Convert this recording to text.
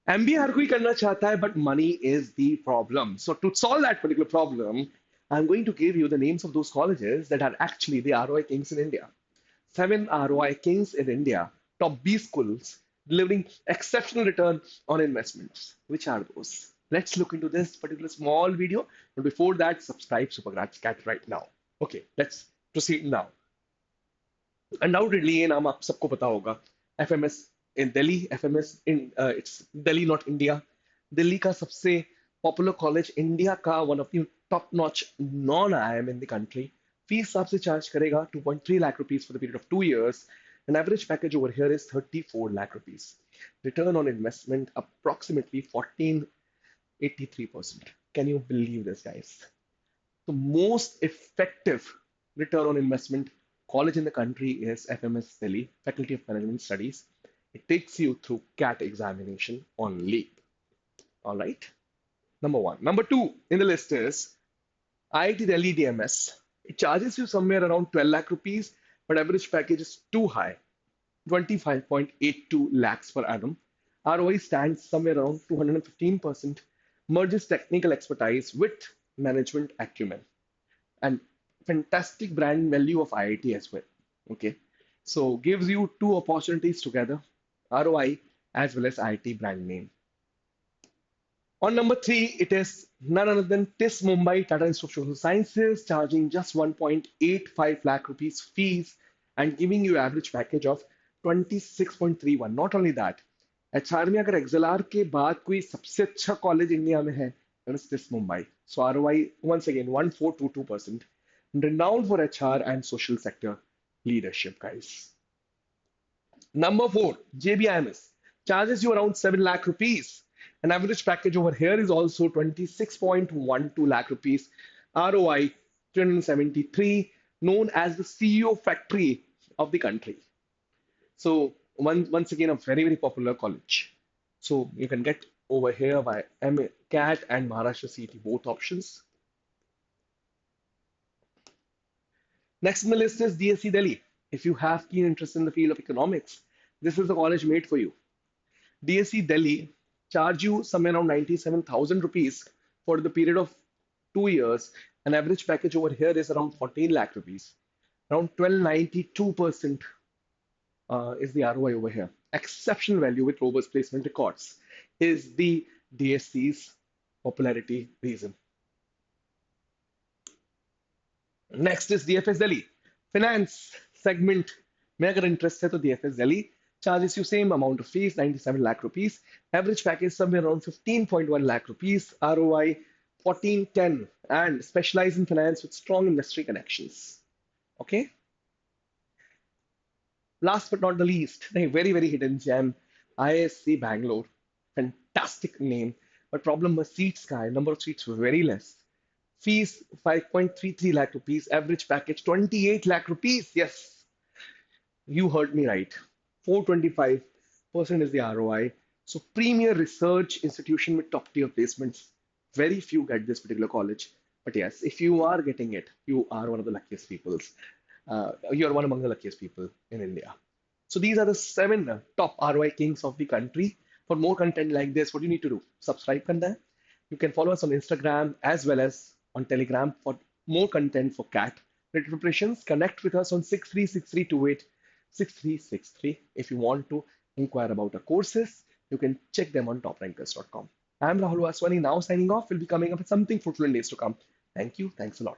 MBA हर कोई करना चाहता है, but money is the problem. So to solve that particular problem, I'm going to give you the names of those colleges that are actually the ROI kings in India. Seven ROI kings in India, top B schools delivering exceptional return on investments. Which are those? Let's look into this particular small video. But before that, subscribe SuperGrads Cat right now. Okay, let's proceed now. Undoubtedly ये नाम आप सबको पता होगा. FMS in Delhi, FMS in it's Delhi not India. Delhi का सबसे popular college, India का one of the top notch non IIM in the country. Fees आपसे चार्ज करेगा 2.3 lakh rupees for the period of 2 years. An average package over here is 34 lakh rupees. Return on investment approximately 1483%. Can you believe this, guys? The most effective return on investment college in the country is FMS Delhi, Faculty of Management Studies. It takes you through CAT examination only. All right. Number one. Number two in the list is IIT Delhi DMS. It charges you somewhere around 12 lakh rupees, but average package is too high, 25.82 lakhs per annum. ROI stands somewhere around 215%, merges technical expertise with management acumen, and fantastic brand value of IIT as well. Okay, so gives you two opportunities together, ROI as well as IIT brand name. On number three, it is none other than TIS Mumbai Tata Institute of Social Sciences, charging just 1.85 lakh rupees fees and giving you average package of 26.31. Not only that, HR में अगर XLR के बाद कोई सबसे अच्छा college India में है, then it's TIS Mumbai. So ROI once again 1422%, renowned for HR and social sector leadership, guys. Number four, JBIMS charges you around 7 lakh rupees. An average package over here is also 26.12 lakh rupees. ROI 373, known as the CEO factory of the country. So once again, a very, very popular college. So you can get over here by CAT and Maharashtra CET, both options. Next in the list is DSC Delhi. If you have keen interest in the field of economics, this is the college made for you. DSC Delhi charge you somewhere around 97,000 rupees for the period of 2 years. An average package over here is around 14 lakh rupees. Around 1292% is the ROI over here. Exceptional value with robust placement records is the DSC's popularity reason. Next is DFS Delhi. Finance segment में अगर interest है तो DFS Delhi charges you same amount of fees, 97 lakh rupees. Average package somewhere around 15.1 lakh rupees. ROI 1410 and specialize in finance with strong industry connections. Okay. Last but not the least, a very, very hidden gem, IISc Bangalore. Fantastic name, but problem was seats guy. Number of seats were very less. Fees 5.33 lakh rupees, average package 28 lakh rupees. Yes, you heard me right. 425% is the ROI. So premier research institution with top tier placements. Very few get this particular college. But yes, if you are getting it, you are one of the luckiest people. You're one among the luckiest people in India. So these are the seven top ROI kings of the country. For more content like this, what do you need to do? Subscribe करना है. You can follow us on Instagram as well as on Telegram for more content for CAT related preparations. Connect with us on 6363286363. If you want to inquire about our courses, you can check them on toprankers.com. I'm Rahul Vaswani, now signing off. We'll be coming up with something fruitful in days to come. Thank you. Thanks a lot.